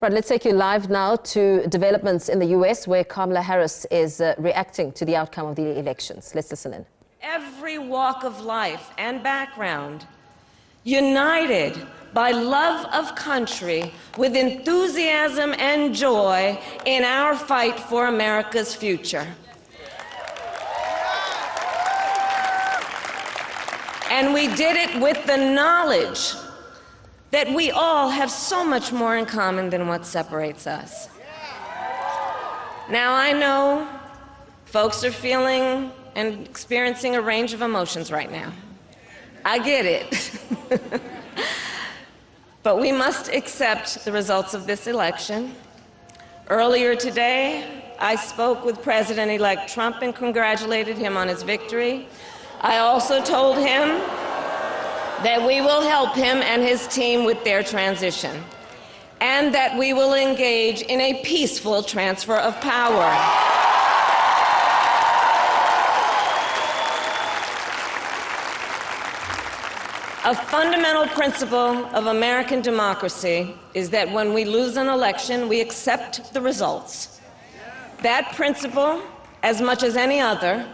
Right, let's take you live now to developments in the US where Kamala Harris is reacting to the outcome of the elections. Let's listen in. Every walk of life and background, united by love of country with enthusiasm and joy in our fight for America's future. And we did it with the knowledge that we all have so much more in common than what separates us. Now, I know folks are feeling and experiencing a range of emotions right now. I get it. But we must accept the results of this election. Earlier today, I spoke with President-elect Trump and congratulated him on his victory. I also told him that we will help him and his team with their transition, and that we will engage in a peaceful transfer of power. A fundamental principle of American democracy is that when we lose an election, we accept the results. That principle, as much as any other,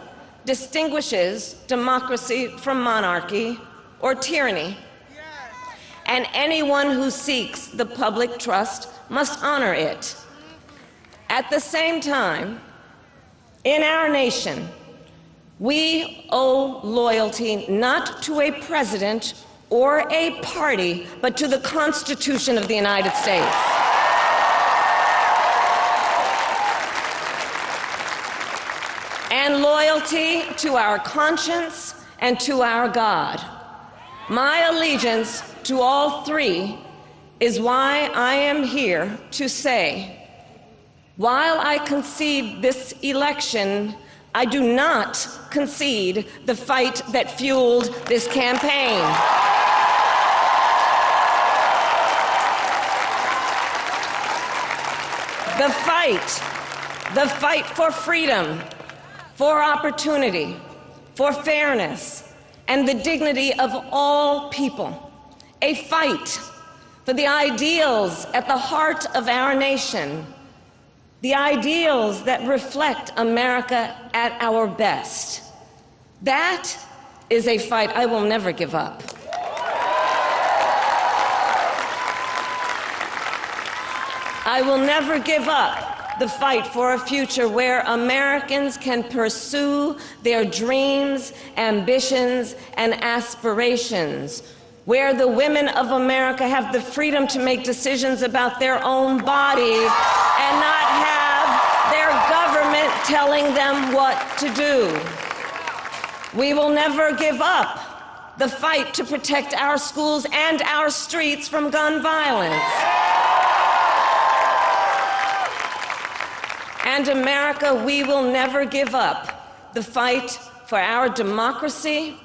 distinguishes democracy from monarchy or tyranny. And anyone who seeks the public trust must honor it. At the same time, in our nation, we owe loyalty not to a president or a party, but to the Constitution of the United States. And loyalty to our conscience and to our God. My allegiance to all three is why I am here to say, while I concede this election, I do not concede the fight that fueled this campaign. The fight for freedom, for opportunity, for fairness, and the dignity of all people. A fight for the ideals at the heart of our nation, the ideals that reflect America at our best. That is a fight I will never give up. I will never give up the fight for a future where Americans can pursue their dreams, ambitions, and aspirations, where the women of America have the freedom to make decisions about their own body and not have their government telling them what to do. We will never give up the fight to protect our schools and our streets from gun violence. And America, we will never give up the fight for our democracy,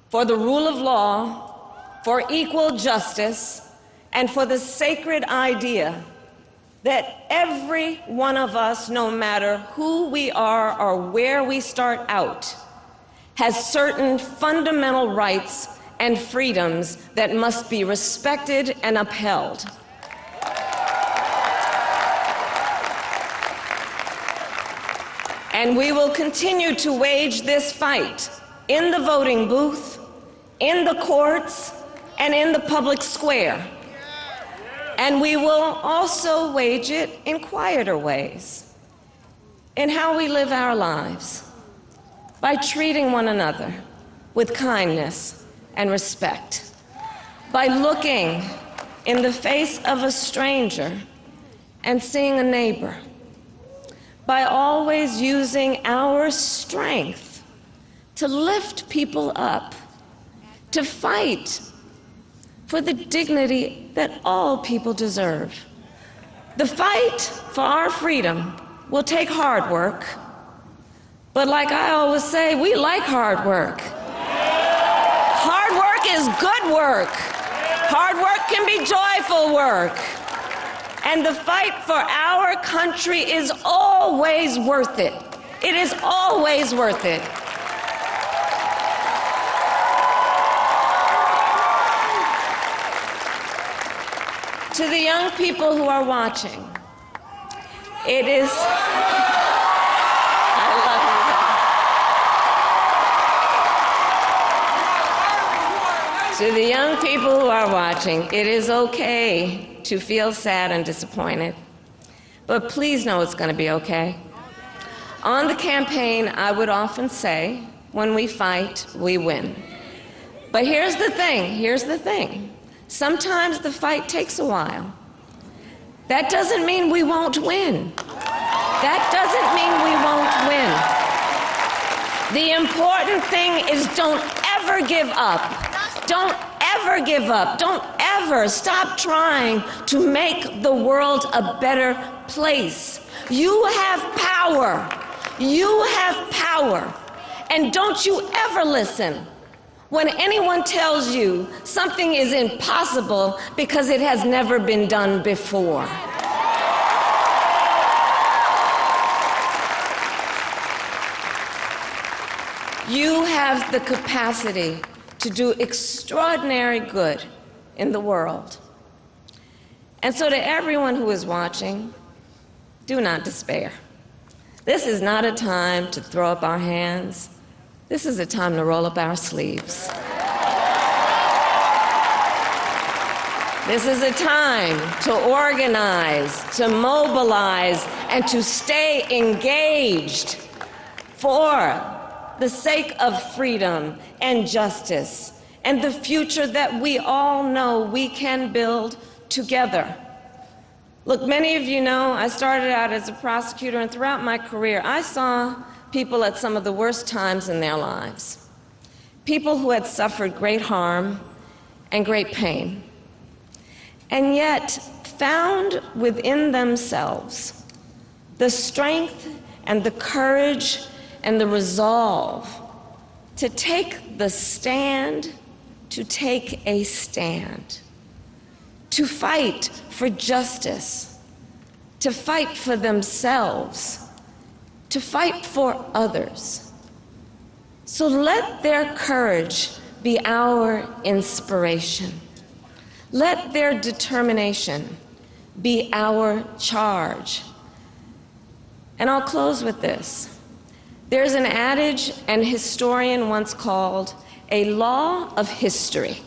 for the rule of law, for equal justice, and for the sacred idea that every one of us, no matter who we are or where we start out, has certain fundamental rights and freedoms that must be respected and upheld. And we will continue to wage this fight in the voting booth, in the courts, and in the public square. And we will also wage it in quieter ways, in how we live our lives, by treating one another with kindness and respect, by looking in the face of a stranger and seeing a neighbor, by always using our strength to lift people up, to fight for the dignity that all people deserve. The fight for our freedom will take hard work, but like I always say, we like hard work. Hard work is good work. Hard work can be joyful work. And the fight for our country is always worth it. It is always worth it. To the young people who are watching, it is, I love you. To the young people who are watching, it is okay to feel sad and disappointed, but please know it's going to be okay. On the campaign, I would often say, when we fight, we win. But here's the thing. Sometimes the fight takes a while. That doesn't mean we won't win. That doesn't mean we won't win. The important thing is don't ever give up. Don't ever give up. Don't ever stop trying to make the world a better place. You have power. You have power. And don't you ever listen when anyone tells you something is impossible because it has never been done before. You have the capacity to do extraordinary good in the world. And so to everyone who is watching, do not despair. This is not a time to throw up our hands. This is a time to roll up our sleeves. This is a time to organize, to mobilize, and to stay engaged for the sake of freedom and justice and the future that we all know we can build together. Look, many of you know I started out as a prosecutor, and throughout my career, I saw people at some of the worst times in their lives. People who had suffered great harm and great pain, and yet found within themselves the strength and the courage and the resolve to take the stand, to take a stand, to fight for justice, to fight for themselves, to fight for others. So let their courage be our inspiration. Let their determination be our charge. And I'll close with this. There's an adage an historian once called a law of history,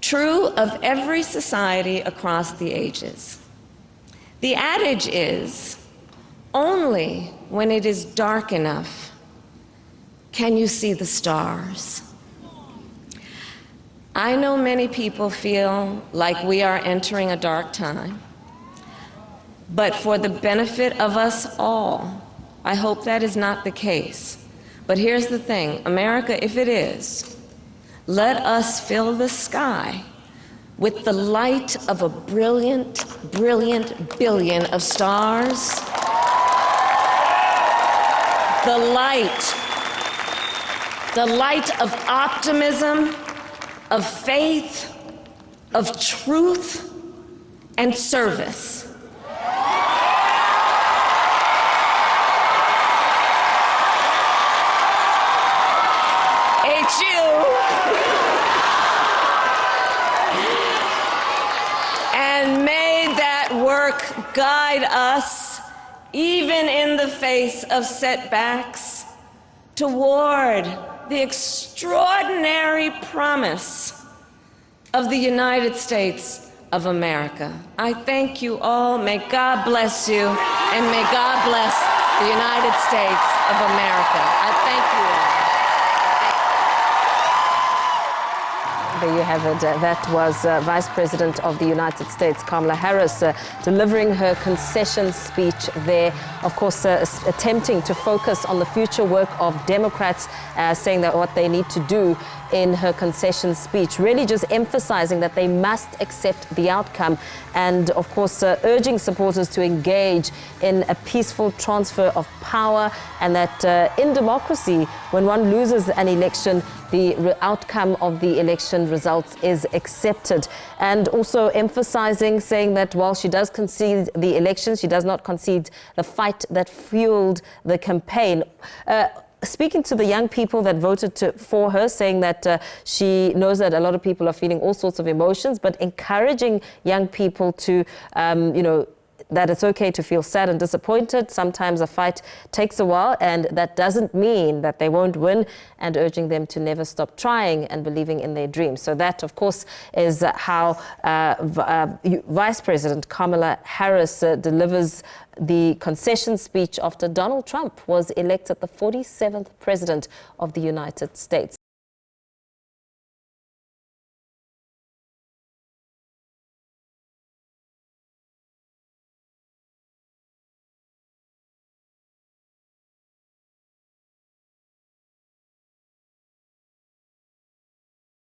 true of every society across the ages. The adage is, only when it is dark enough can you see the stars. I know many people feel like we are entering a dark time, but for the benefit of us all, I hope that is not the case. But here's the thing, America, if it is, let us fill the sky with the light of a brilliant, brilliant billion of stars. The light of optimism, of faith, of truth, and service. And may that work guide us, even in the face of setbacks, toward the extraordinary promise of the United States of America. I thank you all. May God bless you, and may God bless the United States of America. I thank you all. There you have it. That was Vice President of the United States, Kamala Harris, delivering her concession speech there, of course, attempting to focus on the future work of Democrats, saying that what they need to do in her concession speech, really just emphasizing that they must accept the outcome and, of course, urging supporters to engage in a peaceful transfer of power, and that in democracy, when one loses an election, the outcome of the election results is accepted. And also emphasizing, saying that while she does concede the election, she does not concede the fight that fueled the campaign. speaking to the young people that voted for her, saying that she knows that a lot of people are feeling all sorts of emotions, but encouraging young people to, that it's okay to feel sad and disappointed. Sometimes a fight takes a while, and that doesn't mean that they won't win, and urging them to never stop trying and believing in their dreams. So that, of course, is how Vice President Kamala Harris delivers the concession speech after Donald Trump was elected the 47th President of the United States.